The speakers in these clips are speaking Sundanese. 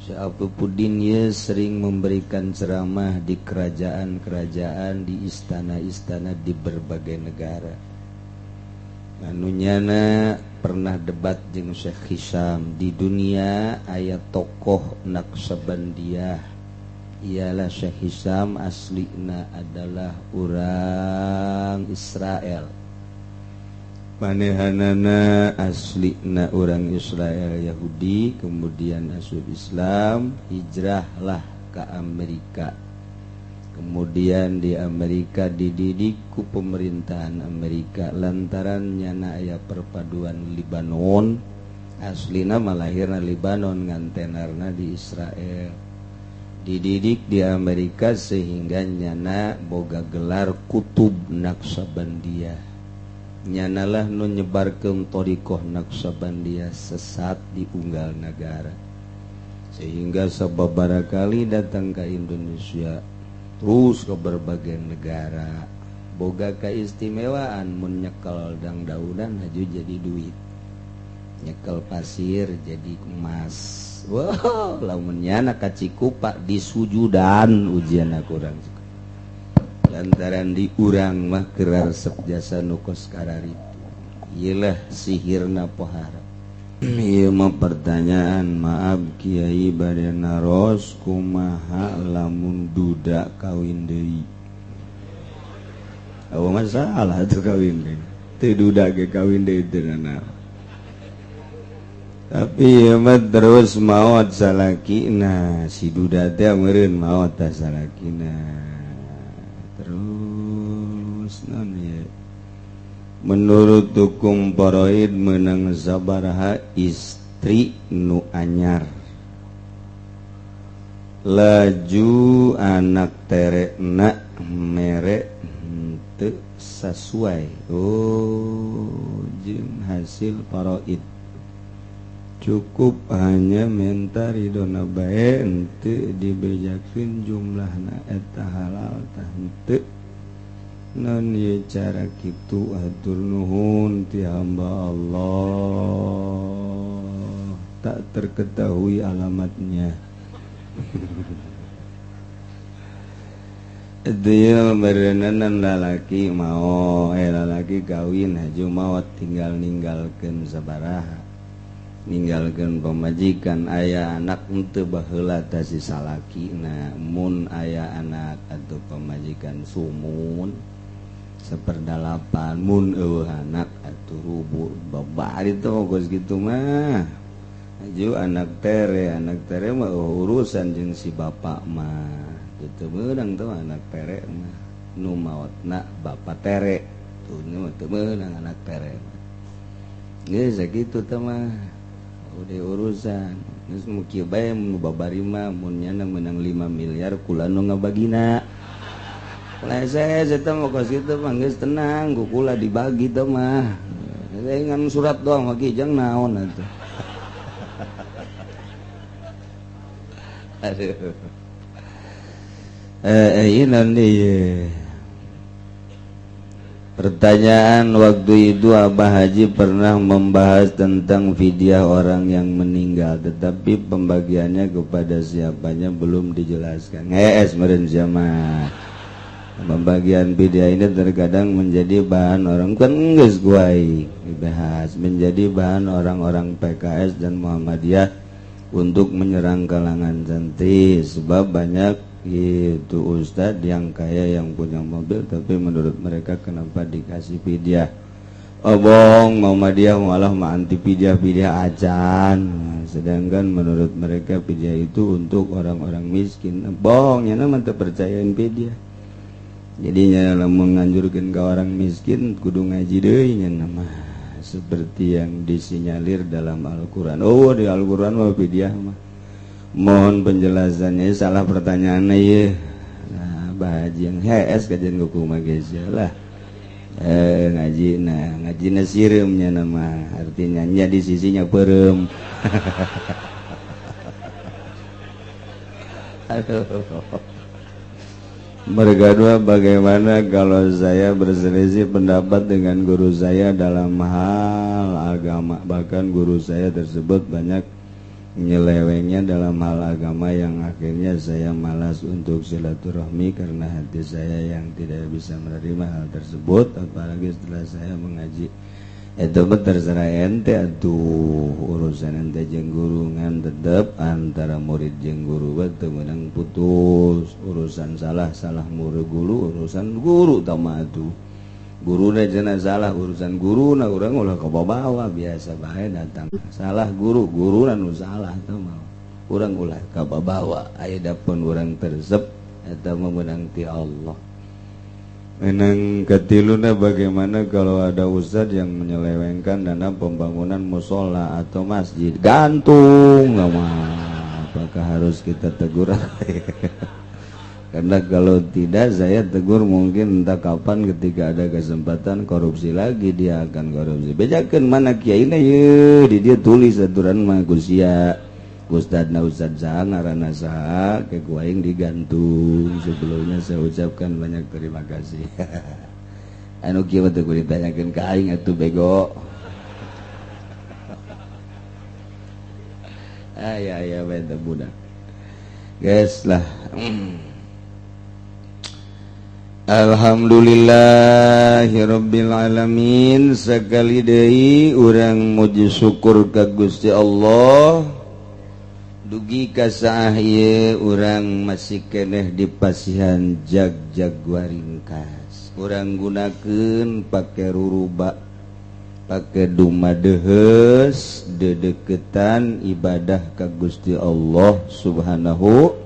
Syekh Abdul ya sering memberikan ceramah di kerajaan-kerajaan, di istana-istana di berbagai negara. Anunyana pernah debat jeung Syekh Hisam. Di dunia aya tokoh Naqsabandiyah, ialah Syekh Hisam aslina adalah orang Israel, manehanana aslina orang Israel Yahudi, kemudian asup Islam, hijrahlah ke Amerika. Kemudian di Amerika dididik ku pemerintahan Amerika lantaran nyana aya perpaduan Libanon, aslina malahirna Libanon ngantenarna di Israel. Dididik di Amerika sehingga nyana boga gelar kutub Naqsabandiyah. Nyanalah nu nyebarkeun thariqah Naqsabandiyah sesat di unggal negara, sehingga sababaraha kali datang ke Indonesia, terus ke berbagai negara, boga keistimewaan mun nyekel dangdaunan haju jadi duit, nyekel pasir jadi emas. Wow, lamun nyana ka Cikupa disujudan ujian kurang lantaran di urang mah keur resep jasa nu kos kararitu. Iyalah sihirna pohara. Ieu mah pertanyaan, maaf Kiai bade naros kumaha lamun duda kawin deui. Awa masalah teu kawin deui. Teu duda ge kawin deui teu naon. Tapi ieu mah terus maot salakina, si duda teh meureun maot tah salakina. Terus non ya, menurut hukum faraid menang sabaraha istri nu anyar, laju anak terekna mere teu sesuai jeung hasil faraid, cukup hanya minta ridona bae henteu dibejakeun jumlahna eta halal tah henteu. Non ieu cara kitu hatur nuhun ti hamba Allah, tak terketahui alamatnya. Dia berenanan lalaki mau lalaki kawin haju maot tinggal ninggalkeun sabaraha, ninggalkeun pamajikan. Aya anak henteu baheula tah si salakina, mun aya anak atuh pamajikan sumun seperdalapan, mun eueuh anak atuh rubu babari teh geus kitu mah. Aju anak tere mah urusan jeung si bapak mah. Teu meunang tuh anak tere mah. Nu maotna bapak tere. Tuh nu teu meunang anak tere. Geus sakitu teh mah. Udah urusan. Geus mu kieu bae mun babari mah mun nyana meunang 5 miliar kula nu ngabagina. Leses eta mah kos kitu mah geus tenang, kukula dibagi teh mah. Ngan surat doang mah kijang naon atuh. Aduh. Ieu naon deui. Pertanyaan, waktu itu Abah Haji pernah membahas tentang fidyah orang yang meninggal, tetapi pembagiannya kepada siapanya belum dijelaskan. Meureun zaman. Pembagian fidyah ini terkadang menjadi bahan orang kan geus guai dibahas, menjadi bahan orang-orang PKS dan Muhammadiyah untuk menyerang kalangan santri, sebab banyak itu ustadz yang kaya yang punya mobil, tapi menurut mereka kenapa dikasih fidyah? Obong Muhammadiyah malah anti fidyah acan, sedangkan menurut mereka fidyah itu untuk orang-orang miskin. Bongnya nama teu percayaan fidyah. Jadinya lamun nganjurkeun ka orang miskin kudu ngaji deui nya nama, seperti yang disinyalir dalam Al-Qur'an. Oh, di Al-Qur'an mah fidyah mah. Mohon penjelasannya, salah pertanyaannya ieu. Nah, Bah Haji yang hees kajian kumaha geus lah. Ngajina sireum nya nama, artinya nya di sisinya peureum. Aduh. Bergadua bagaimana kalau saya berselisih pendapat dengan guru saya dalam hal agama, bahkan guru saya tersebut banyak nyelewengnya dalam hal agama yang akhirnya saya malas untuk silaturahmi karena hati saya yang tidak bisa menerima hal tersebut, apalagi setelah saya mengaji. Itu terserah ente atuh, urusan ente jeung guru ngan tetep antara murid jeung guru teu meunang putus. Urusan salah murid guru, urusan guru tama atuh. Guru na cenah salah urusan guru na urang ulah kababawa biasa bae datang salah guru na nu salah tah mah urang ulah kababawa aya dapun urang tersep eta mah meunang ti Allah. Menang ketiluna bagaimana kalau ada ustaz yang menyelewengkan dana pembangunan musola atau masjid gantung nggak mah apakah harus kita tegur? Karena kalau tidak saya tegur mungkin entah kapan ketika ada kesempatan korupsi lagi dia akan korupsi. Bejakeun mana kiai na ye di dia tulis aturan mah kusia ustadna ustad saha ngaranna saha ke ku aing digantung. Sebelumnya saya ucapkan banyak terima kasih. Anu kieu teh kudu ditanyakeun ka aing atuh bego. Aya bae teh budak. Geus lah. Alhamdulillahirabbil alamin. Sakali deui urang muji syukur ka Gusti Allah. Dugi ka saah ieu urang masih keneh di pasihan jag-jag waringkas. Urang gunakeun pake ruruba, pake dumadeheus dedeketan ibadah ka Gusti Allah Subhanahu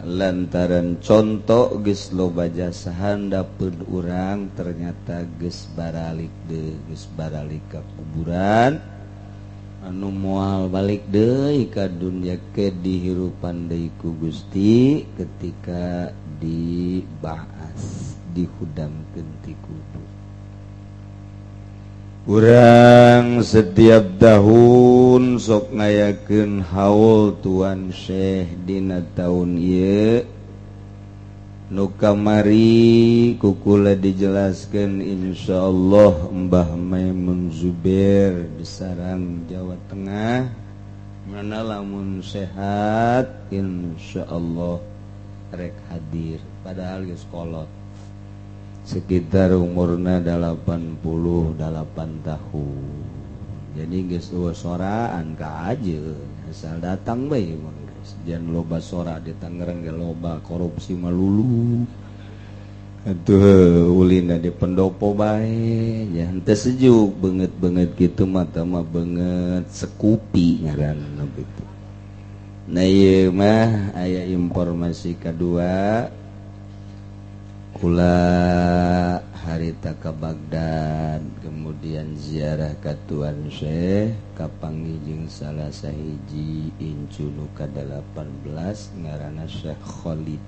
lantaran contoh geus loba jasa handapun urang ternyata geus baralik ka kuburan anu moal balik deui ka dunya ke dihirupan deui ku Gusti ketika dibahas dihudamkeun ti kubur. Urang setiap tahun sok ngayakeun haul Tuan Syekh dina taun ieu nu kamari kukula dijelaskeun insyaallah Mbah Maimun Zubair di Sarang Jawa Tengah mana lamun sehat insyaallah rek hadir padahal geus kolot sekitar umurna 88 tahun. Jadi geus eueuh soraan ka ajeun asal datang bae mah geus. Jan loba sora di Tangerang ge loba korupsi malulu. Atuh ulina di pendopo bae nya henteu sejuk beungeut-beungeut kitu mah teh mah beungeut sekupi ngaranna kitu. Nah ieu mah aya informasi kadua kula harita ka Baghdad kemudian ziarah ka Tuan Syekh kapanggih jeung salah sahiji incu nu ka-18 ngaranna Syekh Khalid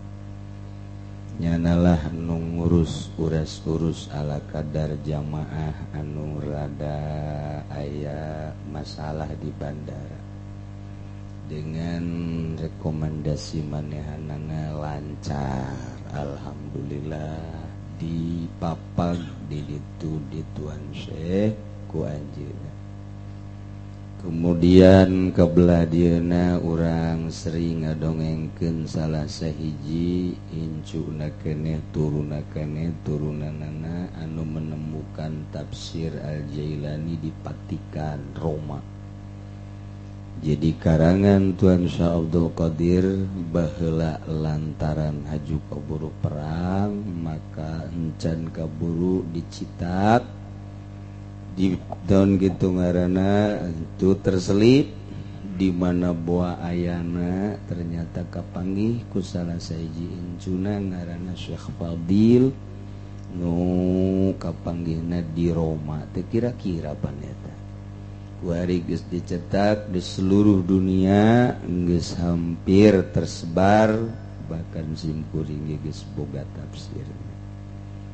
nyanalah nu ngurus urus ala kadar jamaah anu rada aya masalah di bandara dengan rekomendasi manehanana lancar. Alhamdulillah dipapag di Tuan Syekh ku anjeunna. Kemudian kabelah dieuna urang sering ngadongengkeun salah sahiji incuna keneh turunanana anu menemukan tafsir Al-Jailani di Vatikan Roma. Jadi karangan Tuan Syekh Abdul Qadir baheula lantaran haju kaburu perang maka encan kaburu dicitak di daun gitu ngaranna itu terselip di mana boa ayana ternyata kapanggih ku salah sahiji incuna ngaranna Syekh Fadil nu kapanggihna di Roma teu kira-kira paneta. Kuari geus dicetak di seluruh dunia geus hampir tersebar bahkan simkuring geus boga tafsirna.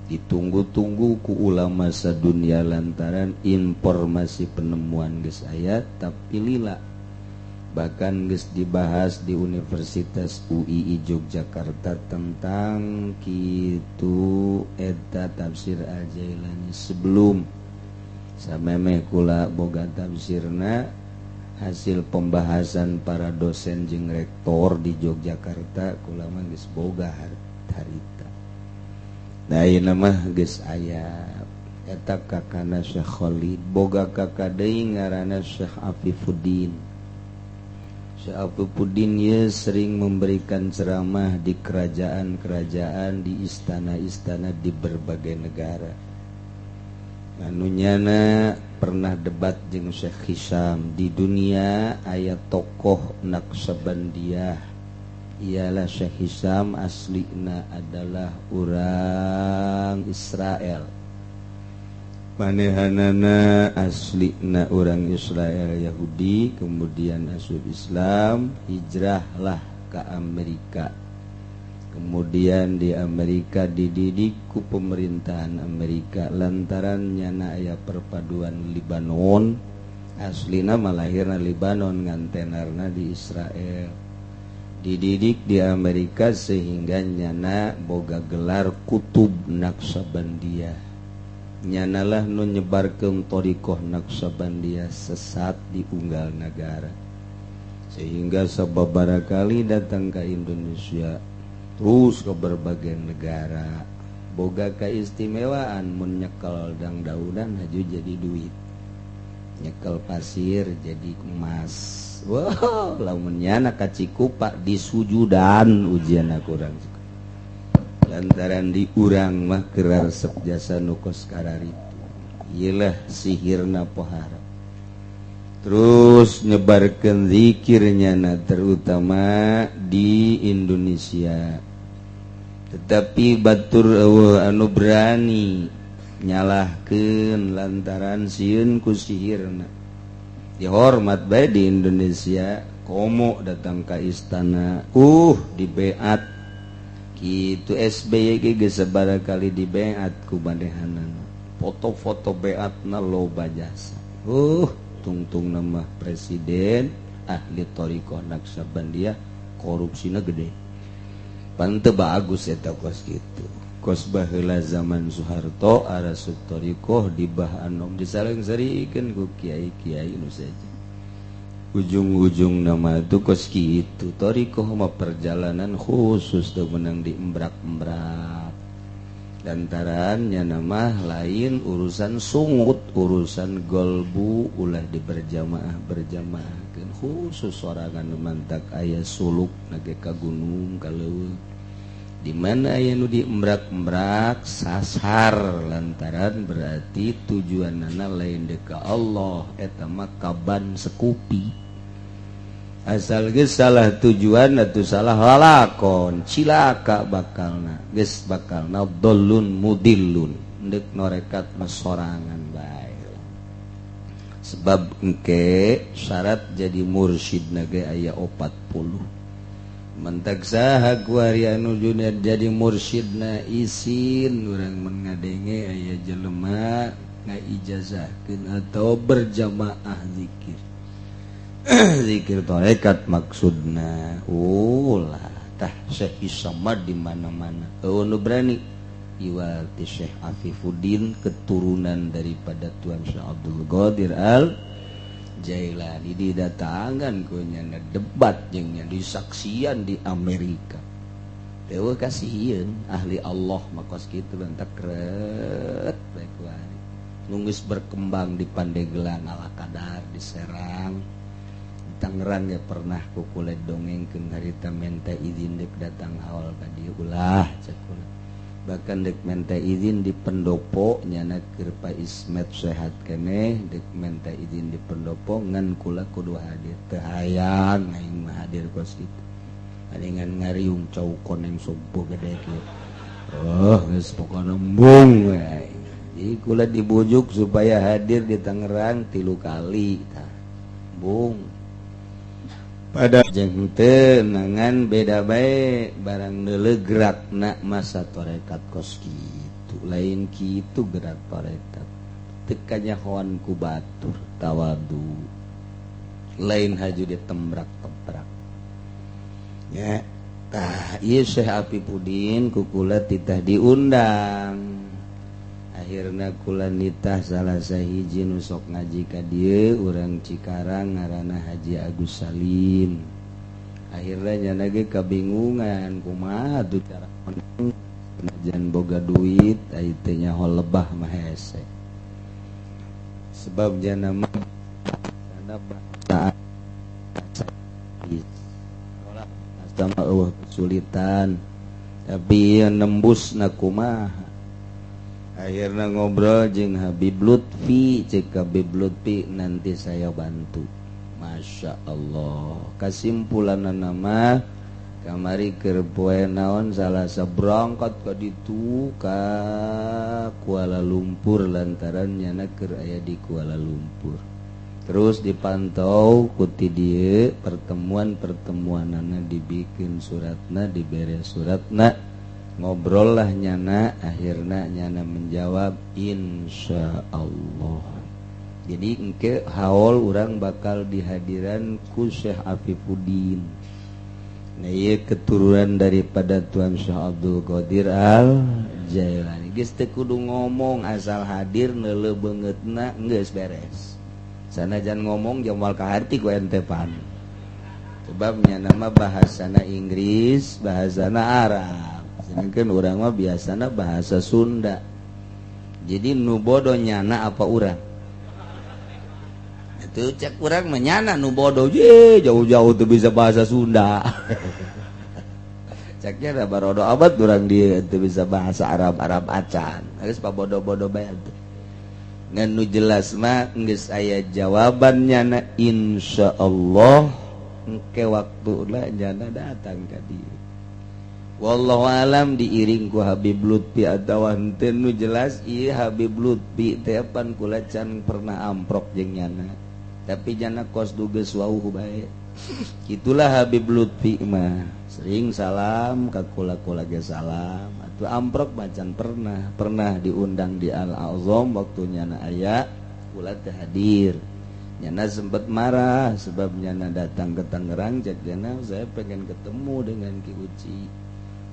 Ditunggu-tunggu ku ulama sadunya lantaran informasi penemuan geus aya tapi lila bahkan geus dibahas di Universitas UII Yogyakarta tentang kitu eta tafsir Al-Jailani sebelum samemeh kula boga tafsirna hasil pembahasan para dosen jeung rektor di Yogyakarta kula mah geus boga harita. Da ayeuna mah geus aya eta kakana Syekh Khalid, boga kakak deui ngaranna Syekh Afifuddin. Syekh Afifuddin ye sering memberikan ceramah di kerajaan-kerajaan, di istana-istana di berbagai negara. Anunyana pernah debat jeung Syekh Hisham. Di dunia aya tokoh Naqsabandiyah, ialah Syekh Hisham aslina adalah orang Israel, manehanana aslina orang Israel Yahudi, kemudian asup Islam, hijrahlah ke Amerika. Kemudian di Amerika dididik ku pemerintahan Amerika lantaran nyana aya perpaduan Libanon, aslina malahirna Libanon ngantenarna di Israel. Dididik di Amerika sehingga nyana boga gelar Kutub Naqsabandiyah. Nyanalah nu nyebarkeun thariqah Naqsabandiyah sesat di unggal negara. Sehingga sababaraha kali datang ke Indonesia, terus ke berbagai negara, boga keistimewaan mun nyekel dang-daunan haju jadi duit, nyekel pasir jadi emas. Wow, lamun nyana ka Cikupa disujudan ujianna kurang lantaran di urang mah keur resep jasa nu kos kararitu, ieulah sihirna pohara. Terus nyebarkeun zikir nyana terutama di Indonesia. Tetapi batur anu berani nyalahkeun lantaran sieun ku sihirna. Dihormat bae di Indonesia, komo datang ka istana, di beat kitu. SBY ge geus sabarakali di beat ku manehanana. Foto-foto beatna loba jasa. Tungtung nama presiden ahli thariqah Naqsabandiyah, korupsina gede. Pante bagus eta kos kitu. Kos baheula zaman Soeharto arasub thariqah di Bahanom disaleng-sarikeun ku kiai-kiai nu saja. Ujung-ujung nama itu kos kitu. Thariqah mah perjalanan khusus teu menang di embrak-embrak. Lantarannya nama lain urusan sungut, urusan golbu ulah di berjamaah kan khusus sorangan mantak ayah suluk nage ka gunung kaleuweung di mana aya nu di embrak-embrak sasar lantaran berarti tujuanana lain deka Allah eta mah kaban sekupi. Asal geus salah tujuan atuh salah lalakon cilaka bakalna, geus bakalna dollun mudillun, deuk norekat mah sorangan bae. Sebab engke syarat jadi mursyidna ge aya 40. Mentak saha ku ari anu Junaid jadi mursyidna isin urang mun ngadenge aya jelema ngaijazahkeun atau berjamaah zikir. Zikir tarekat maksudna ulah tah Syekh Isamad di mana-mana. Nu berani iwati Syekh Afifuddin keturunan daripada Tuan Syekh Abdul Qadir Al Jailani didatangan ku nya debat jeung nya disaksian di Amerika. Dewe kasihieun ahli Allah makos kitu lantak kret bae ku ari. Nu geus berkembang di Pandeglang Alakadar di Serang. Tangerang ya pernah kukulet dongengkeun harita minta izin dek datang haul ka dieu ulah cekul. Bahkan dek minta izin di pendopo nyana keur Pa Ismet sehat keneh dek minta izin di pendopo ngan kula kudu hadir. Teu hayang aing mah hadir kos kitu. Aningan ngariung caukon yang subuh gede kieu. Geus pokona embung we. Jadi kula dibujuk supaya hadir di Tangerang 3 kali tah. Bung pada jeung teu nangan beda bae barang deuleu gerakna masa tarekat kos kitu lain kitu gerak tarekat teu kanyahoan ku batur tawadu lain haju ditembrak-tembrak ya. Tah ieu Syekh Afifuddin ku kula titah diundang akhirna kula nitah salah sahiji nu sok ngaji ka dieu urang Cikarang ngaranna Haji Agus Salim. Akhirna nyana ge kabingungan kumaha tuh cara najan boga duit ai teh nyaho lebah mah hese. Sebab jana mah kana bahasa sama kesulitan tapi nembus na kumaha. Akhirna ngobrol jeung Habib Lutfi, cek Habib Lutfi nanti saya bantu. Masya Allah. Kasimpulanna nama kamari keur poe naon salah sabrangkat ka ditu ka Kuala Lumpur lantaran nyana keur aya di Kuala Lumpur. Terus dipantau kuti dieu pertemuan-pertemuanana dibikin suratna, dibere suratna. Ngobrol lah nyana, akhirnya nyana menjawab insya Allah. Jadi engke haul orang bakal dihadiran ku Syekh Afifuddin. Nah iya keturunan daripada Tuan Syekh Abdul Qadir Al Jailani. Geus teu kudu ngomong asal hadir neuleuh beungeutna geus beres. Sanajan ngomong jamal ka harti ku ente pan. Sebab nyana mah bahasana Inggris, bahasana Arab. Sedangkan orang mah biasana bahasa Sunda. Jadi nu bodoh nyana apa urang? Itu cek urang mah nyana nu bodoh je jauh-jauh tuh bisa bahasa Sunda. Ceknya da barodo abad urang dia teu bisa bahasa Arab acan. Geus pabodoh-bodoh bae teh. Ngan nu jelas mah geus aya jawaban nyana insyaallah engke waktuna nyana datang ka dieu. Wallahu alam diiring ku Habib Lutfi atawa henteu nu jelas ieu Habib Lutfi teh pan kula can pernah amprok jeung nyana. Tapi nyana kos geus wauh bae. Kitulah Habib Lutfi mah sering salam ka kula-kula ge salam. Atuh amprok macan pernah diundang di Al-Azham waktu nyana aya kula teh hadir. Nyana sempat marah sebab nyana datang ke Tangerang cek nyana saya pengen ketemu dengan Ki Uci.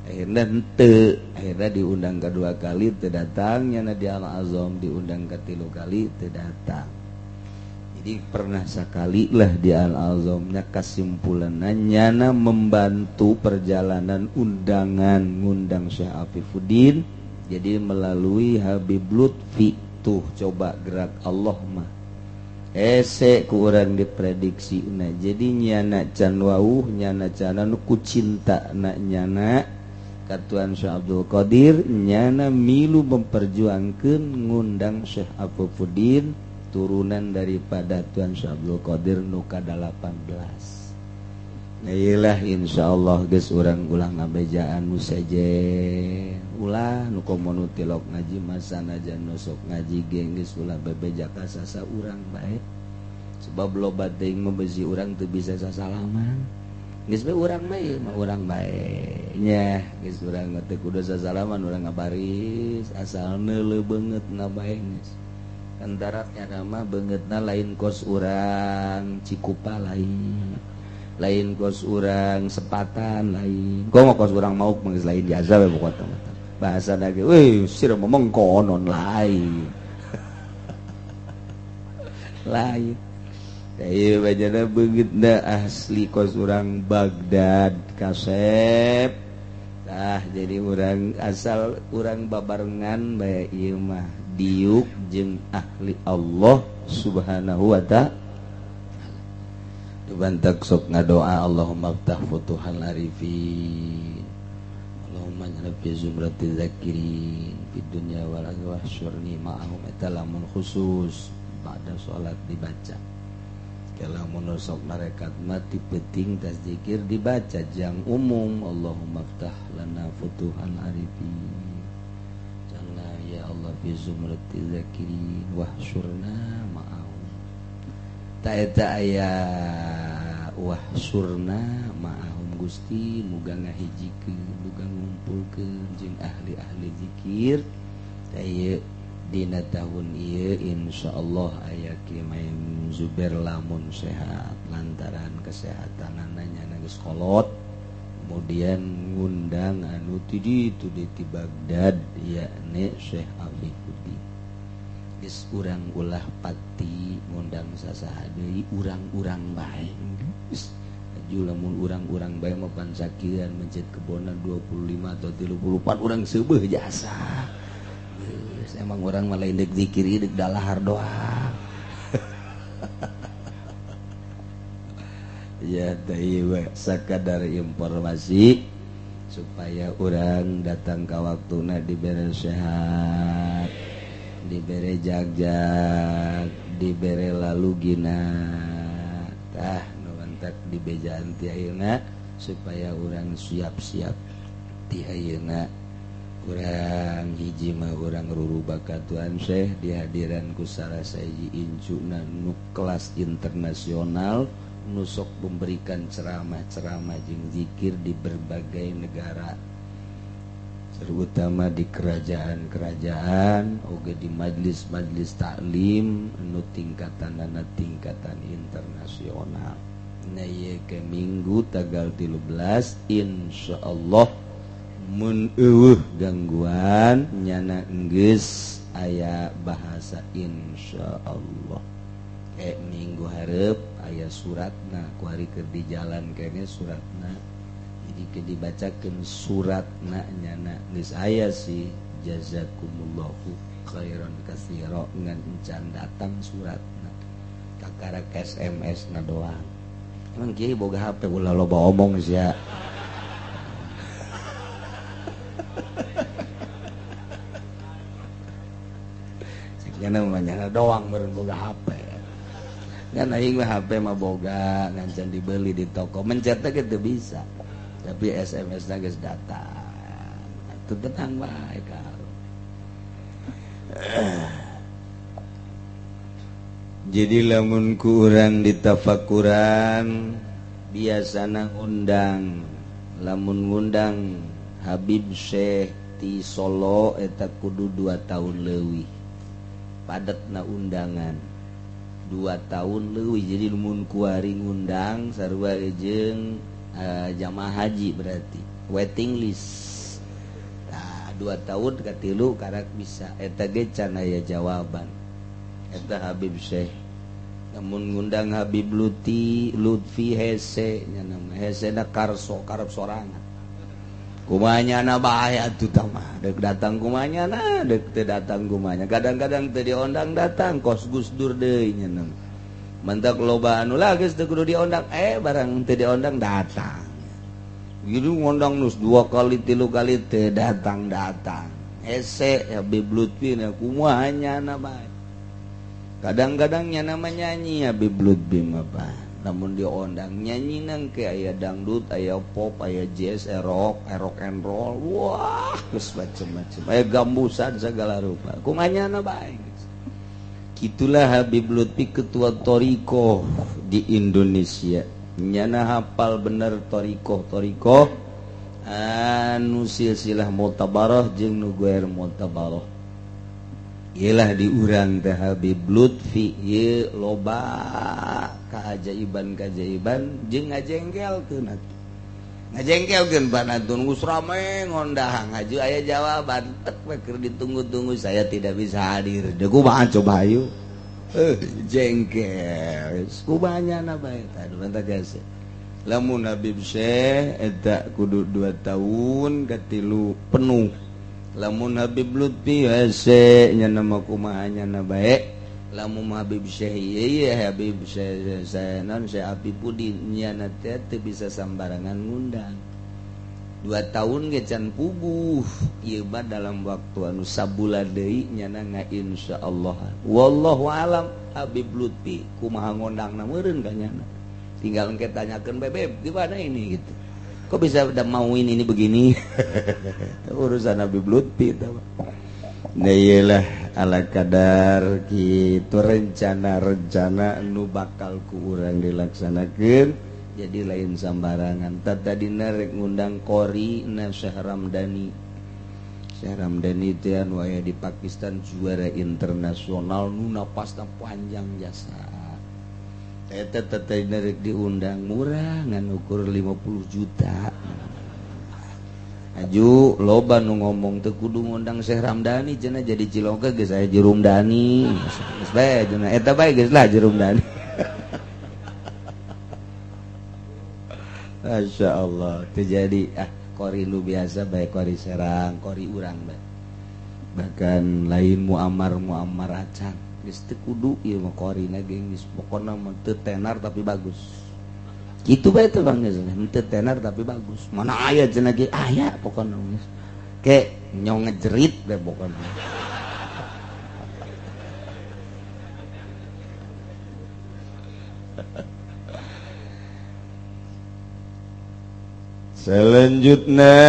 Akhirnya diundang kedua kali terdatang, nyana di Al-Azham diundang ketilu kali terdatang. Jadi pernah sekali lah di Al-Azhamnya kesimpulannya nyana membantu perjalanan undangan ngundang Syekh Afifuddin. Jadi melalui Habib Lutfi tuh coba gerak Allah mah. Ku urang diprediksi nah jadi nyana can wauh nyana canan ku cinta na nyana Katuan Syekh Abdul Qadir nyana milu memperjuangkan ngundang Syekh Afifuddin turunan daripada Tuan Syekh Abdul Qadir nu ka-18. Nah iyalah insyaallah geus urang ulah ngabejaan nu sejen. Ulah nu komo nu tilok ngaji masana jan nu sok ngaji ge geus ulah bebeja ka sasa urang bae. Sebab loba teuing membezi urang teu bisa sasalaman. Geus bae urang bae mah urang bae nya geus urang teu kudu sasalaman urang ngabaris asal neuleuh beungeutna bae geus. Antaratnya nama beungeutna lain kos urang Cikupa lain kos urang Sepatan lain. Komo kos urang Mauk mah geus lain biasa we pokona mah. Bahasana ge weh sira momong konon lain. Lain. Iya bajana beungeutna asli kos urang Baghdad Kasep. Tah jadi urang asal urang babarengan bae ieu mah diuk jeung ahli Allah Subhanahu wa ta'ala. Dibantak sok ngadoa Allahumma ftah futuhal arifin. Allahumma ja'alna fi zumrati zakirin fid dunya wal akhirati wahsyurni ma'ahum eta lamun khusus pada salat dibaca. Kalamun sok narekat mati penting tas zikir dibaca jang umum Allahumma ftah lana futuhal arifin. Janganlah ya Allah fi zumrati zakirin wahsyurna ma'ahum. Ta eta aya wahsyurna ma'ahum Gusti muga ngahijikeun muga ngumpulkeun jeung ahli-ahli zikir. Ta ieu dina tahun ieu insyaallah aya Kiai Main Zubair lamun sehat lantaran kesehatanana nya geus kolot kemudian ngundang anu ti Baghdad yakni Syekh Afiquddin geus urang ulah pati ngundang sasaha deui urang-urang bae geus aju lamun urang-urang bae mah pan sakieuan mencet kebonan 25 atau 34 urang seubeuh jasa geus emang urang mah lain deuk zikir deuk dalahar doang ya taiwa sakadar informasi supaya orang datang ke waktuna diberi sehat diberi jagjag diberi lalu gina tah nuantak di bejaan ti ayeuna supaya orang siap-siap ti ayeuna urang hiji mah urang ruru bakatuan Syekh dihadiran ku salah saji incuna nu kelas internasional nusok memberikan ceramah-ceramah jeung zikir di berbagai negara terutama di kerajaan-kerajaan oge di majlis-majlis taklim nu tingkatan internasional. Nah ieu ke minggu tanggal 13 insyaallah mun eueuh gangguan nyana geus aya bahasa insyaallah. Minggu hareup aya suratna ku hari keur di jalan kene suratna jadi ke dibacakeun suratna nyana geus aya sih jazakumullahu khairan katsira ngan encan datang suratna kakarak SMS na doang emang kieu boga HP ulah loba omong sia sakjana mah nyana doang beureun boga HP kan aing mah HP mah boga ngan dibeli di toko mencet teh teu bisa tapi SMS na geus datang atuh tenang bae kal jadi lamun ku urang ditafakuran biasana ngundang lamun ngundang Habib Syekh ti Solo eta kudu 2 tahun leuwih padetna undangan 2 tahun leuwih jadi mun kuari ngundang sarua jeung jamaah haji berarti waiting list nah 2 tahun ka 3 karak bisa eta ge can aya jawaban eta Habib Syekh namun ngundang Habib Lutfi hese nya nama hesena karso karep sorangan kumanyana bae atuh tah mah deuk datang kumanyana deuk teu datang kumanya kadang-kadang teu diondang datang kos Gus Dur deui nya nama mentak loba anu lah geus teu kudu diondang barang teu diondang datang gitu ngondang nus 2 kali 3 kali teu datang hese Habib Lutfi na kumanyana bae kadang-kadang nya nama nyanyi Habib Lutfi mah bae namun diondang nyanyi nang ke aya dangdut aya pop aya jazz rock and roll wah geus macem-macem aya gambusan segala rupa kumanyana bae gitulah Habib Lutfi ketua Thariqah di Indonesia nyana hafal bener Thariqah anu silsilah mu'tabarah jeung nu guer mu'tabarah ialah diurang teh Habib Lutfi ye loba kaajaiban jeung ngajengkelkeun ngajengkelkeun banatun geus rame ngondahang aju aya jawaban tek we keur ditunggu-tunggu saya tidak bisa hadir deuk kumaha coba hayu jengkel kubanyana bae tah mantap geus lamun Habib Syekh eta kudu 2 tahun ka 3 penuh lamun Habib Lutfi hese nya nama kumaha nya na bae lamun Habib Syekh ieu Habib Syekh saenan Syekh Afiquddin nya na teh teu bisa sambarangan ngundang 2 tahun ge can puguh ieu mah dalam waktu anu sabulan deui nya na insyaallah wallahu alam Habib Lutfi kumaha ngondangna meureun ka nya tinggal engke tanyakeun bebeb gimana ini gitu kok bisa udah mauin ini begini urusan Habib Lutfi nah iyalah ala kadar gitu rencana-rencana nu bakal ku urang dilaksanakeun jadi lain sambarangan tadina rek ngundang qori na Syekh Ramdhani teh anu aya di Pakistan juara internasional nu napasna panjang jasa eta tadina rek diundang murah ngan ukur 50 juta Aju loba nu ngomong teu kudu ngundang Syekh Ramdhani cenah jadi Ciloka geus aya Jerum Dani. Geus bae cenah eta bae geus lah Jerum Dani. Masya Allah terjadi kori lu biasa bae kori Serang kori urang bae. Bahkan lain muamar acan geus teu kudu ieu mah korina geng geus pokona mah teu tenar tapi bagus. Gitu bae teh Bang geus teu tenar tapi bagus. Mana aya cenah ge aya pokona geus. Ke nyong ngejerit bae pokona. Selanjutnya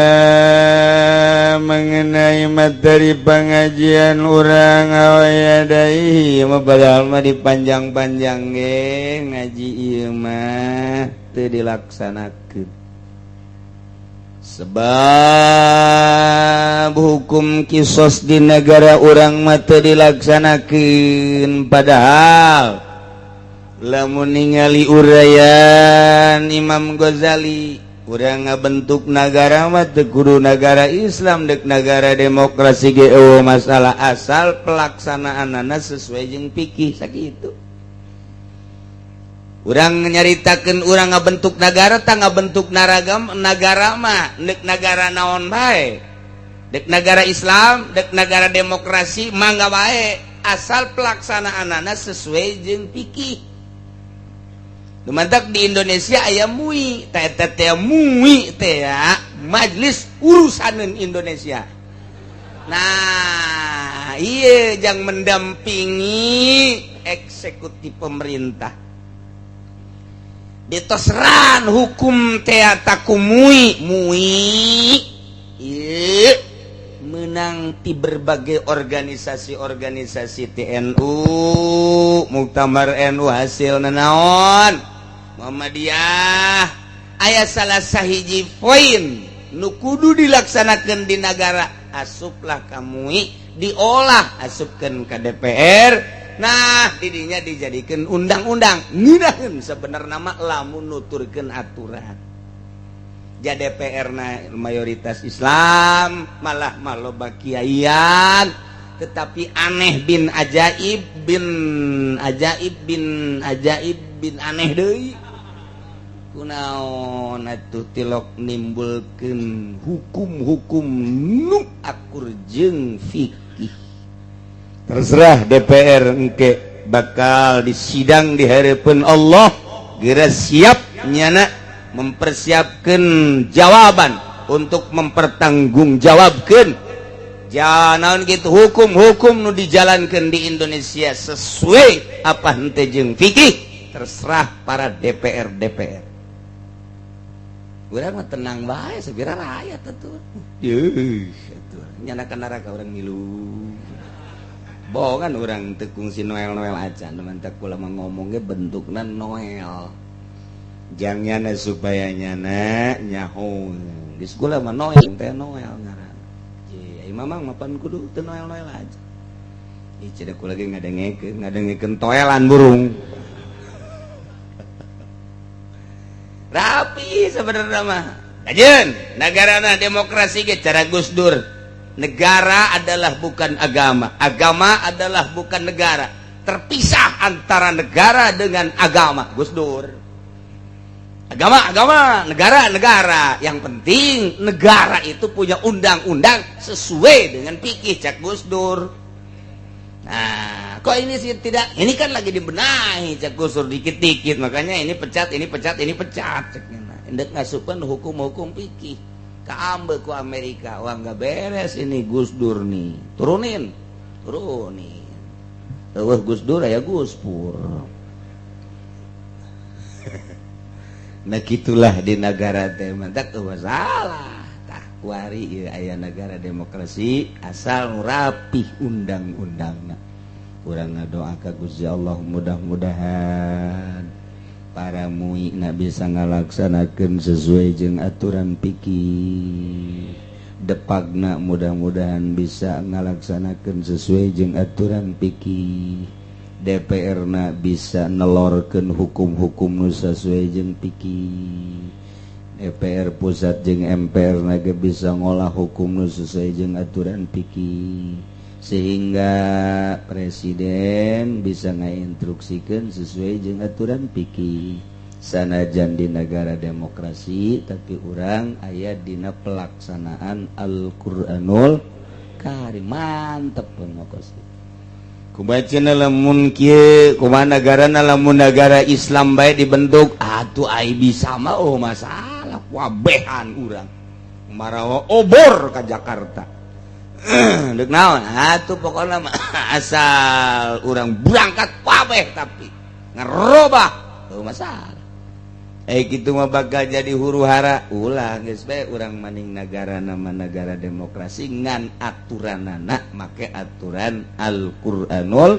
mengenai materi pengajian urang awayadai padahal mah dipanjang-panjang ge ngaji ieu mah teu dilaksanakeun sebab hukum kisos di negara urang mah teu dilaksanakeun padahal lamun ningali urayan Imam Ghazali urang ngabentuk nagara mah teu kudu nagara Islam dek nagara demokrasi ge eueuh masalah asal pelaksanaanna sesuai jeung fikih sakitu. Urang nyaritakeun urang ngabentuk nagara tah ngabentuk nagara mah dek nagara naon bae. Dek nagara Islam, dek nagara demokrasi mangga bae asal pelaksanaanna sesuai jeung fikih. Dumantak di Indonesia aya MUI, eta teh MUI teh ya, Majelis Urusaneun Indonesia. Nah, ieu jang mendampingi eksekutif pemerintah. Ditosran hukum teh eta ku MUI ieu menang ti berbagai organisasi TNU, Muktamar NU hasilna naon? Muhammadiyah aya salah sahiji poin nu kudu dilaksanakeun di negara asuplah ka MUI diolah asupkeun ka DPR. Nah didinya dijadikeun undang-undang ngeunaheun sabenerna mah lamun nuturkeun aturan. Ja DPR na mayoritas Islam malah maloba kiaian tetapi aneh bin ajaib bin aneh deui kunaon atuh tilok nimbulkeun hukum-hukum nu akur jeung fikih. Terserah DPR engke bakal disidang di hareupeun Allah geura siap nyana mempersiapkan jawaban untuk mempertanggungjawabkan jangan gitu hukum-hukum nu dijalankan di Indonesia sesuai apa henteu jeung fikih terserah para DPR urang mah tenang bae sabira rakyat atuh yeuh atuh nyana ka neraka urang milu bohongan urang teu kungsi Noel acan mantak kula mah ngomong ge bentukna Noel jangan supaya nyana nyaho geus kula mah Noel teh Noel ngaran je mamang mapan kudu teu Noel aja ieu cenah kula ge ngadengekeun toelan burung rapi sebenarnya mah kajeun nagarana demokrasi ge cara Gus Dur negara adalah bukan agama adalah bukan negara terpisah antara negara dengan agama Gus Dur. Agama, negara. Yang penting negara itu punya undang-undang sesuai dengan fikih cak Gus Dur. Nah, kok ini sih tidak? Ini kan lagi dibenahi cak Gus Dur dikit-dikit, makanya ini pecat. Endek ngasupan hukum-hukum fikih. Kaambe ku Amerika, wah nggak beres ini Gus Dur nih. Turunin. Eueuh Gus Dur aya Gus Pur. Nah gitulah di negara teh mantak teu masalah tah kuari ieu aya negara demokrasi asal rapih undang-undangna. Urang ngadoa ka Gusti Allah mudah-mudahan para MUI na bisa ngalaksanakeun sesuai jeung aturan fikih. Depagna mudah-mudahan bisa ngalaksanakeun sesuai jeung aturan fikih. DPR na bisa nelorkeun hukum-hukum nu sesuai jeung fikih. EPR pusat jeung MPR naga bisa ngolah hukum nu sesuai jeung aturan fikih sehingga presiden bisa ngainstruksikeun sesuai jeung aturan fikih sanajan di negara demokrasi tapi urang aya dina pelaksanaan Al-Qur'anul Karim mantep pengokos kubacana lamun kieu kumaha nagarana lamun negara Islam bae dibentuk atuh ai bisa mah oh masalah wabehan urang marawa obor ka Jakarta deuk naon atuh pokona asal urang berangkat wabeh tapi ngerobah teu masalah kitu mah bakal jadi huru-hara ulah geus bae urang maning negara nama negara demokrasi ngan aturanana make aturan Al-Qur'anul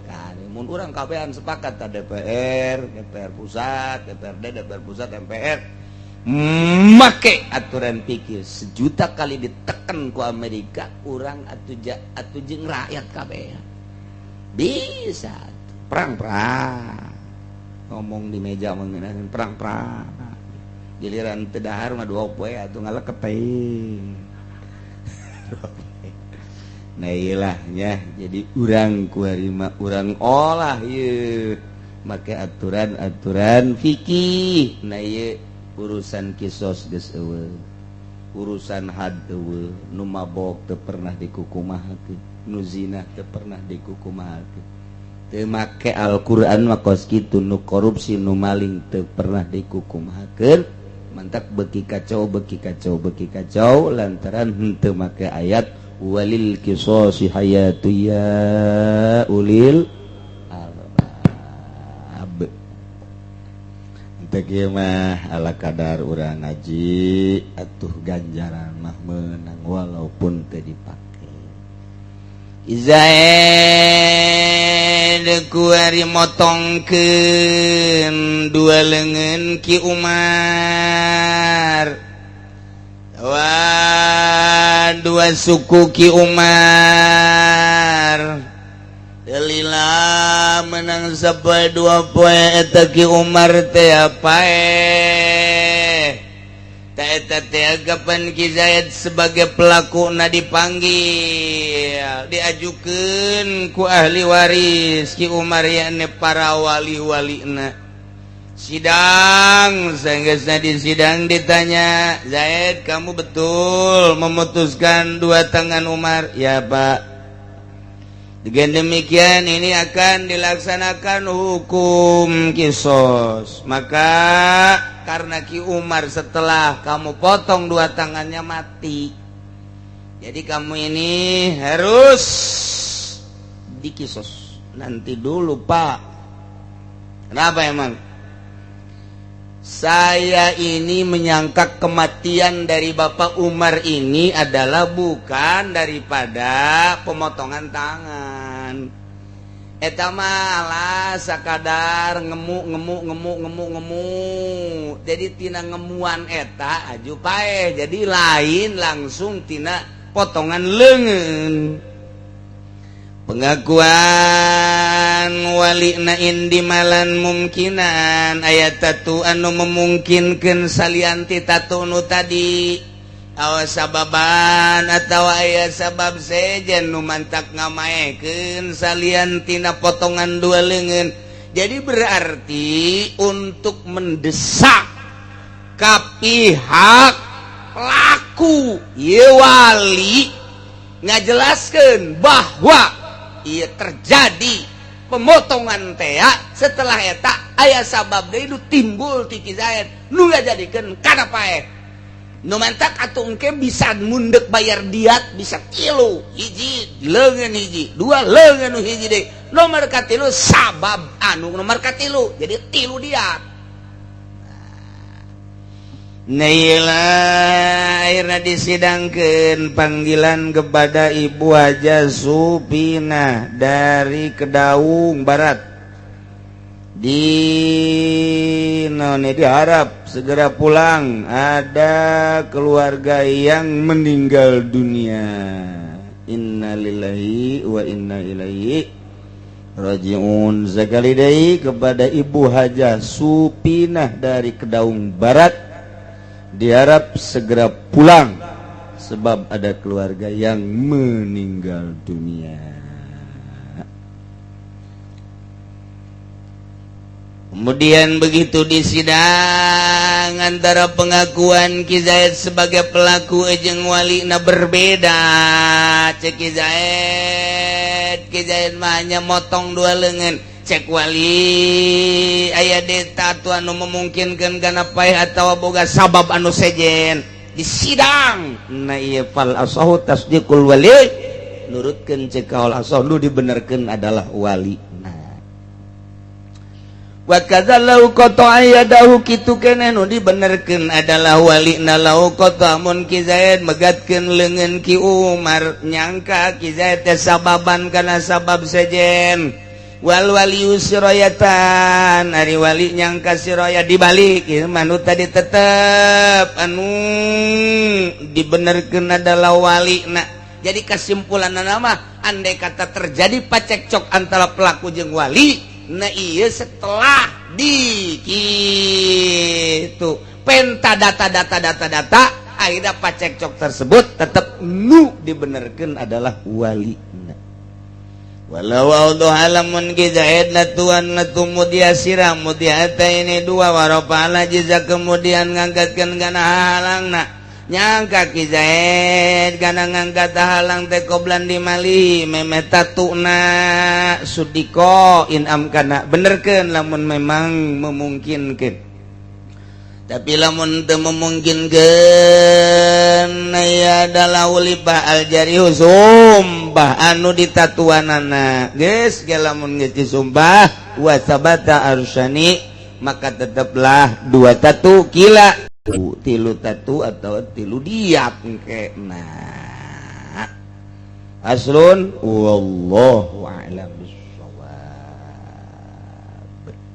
Karim mun urang kabehan sepakat DPR pusat DPRD DPR pusat MPR make aturan fikih sejuta kali diteken ku Amerika urang atuh jeung rakyat kabehan bisa perang-perang ngomong di meja mengenai perang-perang giliran tedahar mah 2 poe atuh ngaleket teh nah iyalah nya jadi urang kuarima urang olah ieu make aturan-aturan fikih nah ieu urusan kisos geus eueuh urusan had eueuh nu mabok teu pernah dikukumahakeun nu zina teu pernah dikukumahakeun teu make Al-Qur'an mah kos kitu nu korupsi nu maling teu pernah dikukumahakeun mantak beuki kacau lantaran henteu make ayat walil qisasi hayatu ya ulil albab teu kieu mah ala kadar urang ngaji atuh ganjaran mah meunang walaupun teu dipake Izaid kuari motongkeun 2 leungeun Ki Umar wah 2 suku Ki Umar lila menang sapoe 2 poe eta Ki Umar teh apae ta eta teh agapan Ki Zaid sebagai pelakuna dipanggil diajukeun ku ahli waris Ki Umar yakni para wali-walina sidang sanggeusna di sidang ditanya Zaid kamu betul memutuskan 2 tangan Umar ya Pak dengan demikian ini akan dilaksanakan hukum kisos maka karena Ki Umar setelah kamu potong 2 tangannya mati jadi kamu ini harus dikisos nanti dulu Pak kenapa emang saya ini menyangka kematian dari Bapak Umar ini adalah bukan daripada pemotongan tangan eta malah sakadar ngemu jadi tina ngemuan eta aju paeh jadi lain langsung tina potongan leungeun pengakuan walina indimalan mungkinan ayat tatu anu memungkinkeun salianti tatu nu tadi awas sababan atau aya sabab sejen nu mantak ngamaekeun saliantina potongan 2 leungeun jadi berarti untuk mendesak ka pihak pelaku ieu wali ngajelaskeun bahwa ieu terjadi pemotongan teh setelah eta aya sabab deui nu timbul ti Ki Zaid nu ngajadikeun kana paeh nu mantak atuh engke bisa mundek bayar diat bisa 3 hiji leungeun hiji 2 leungeun nu hiji deui nomor katilu sabab anu nomor katilu jadi 3 diat Naila akhirnya disidangkeun panggilan kepada Ibu Haja Supinah dari Kedaung Barat di diharap segera pulang ada keluarga yang meninggal dunia innalillahi wa inna ilaihi rajiun sekali deui kepada Ibu Haja Supinah dari Kedaung Barat diharap segera pulang sebab ada keluarga yang meninggal dunia. Kemudian begitu di sidang antara pengakuan Ki Zaid sebagai pelaku jeung walina berbeda. Cek Ki Zaid mah hanya motong dua lengan. Cek wali aya deta atu anu memungkinkeun kana paeh atawa boga sabab anu sejen di sidang. Nah ieu fal asahu tasdiqul wali, nurutkeun cek kaul asah nu dibenerkeun adalah wali. Wa kadzalau qata ayadahu kitu keneh nu dibenerkeun adalah walina lau qata mun Ki Zaid megatkeun leungeun Ki Umar nyangka Ki Zaid teh sababan kana sabab sejen. Wal wali sirayatan ari wali nyangka siraya dibalik ieu manu tadi tetep anu dibenerkeun adalah walina. Jadi kesimpulanna mah andai kata terjadi pacekcok antara pelaku jeung wali, nah iya setelah di kitu penta data akhirnya pacekcok tersebut tetap nu dibenerkeun adalah wali. Walau audu halamun Ki Zaid natuan natumudia siram mudiata ini dua warapala jiza kemudian ngangkatkeun kana halangna nyangka Ki Zaid kana ngangkat halang teh qoblan dimali memeh tatuna sudiko inam kana benerkeun lamun memang memungkinkeun. Tapi lamun teu memungkinkeun ya adalah ulibah aljarihu sumpah anu ditatuanana geus ge lamun geus disumpah wa sabata arsyani maka tetaplah dua tatu kila tilu tatu atau tilu diap kena. Aslun wallahu a'lam.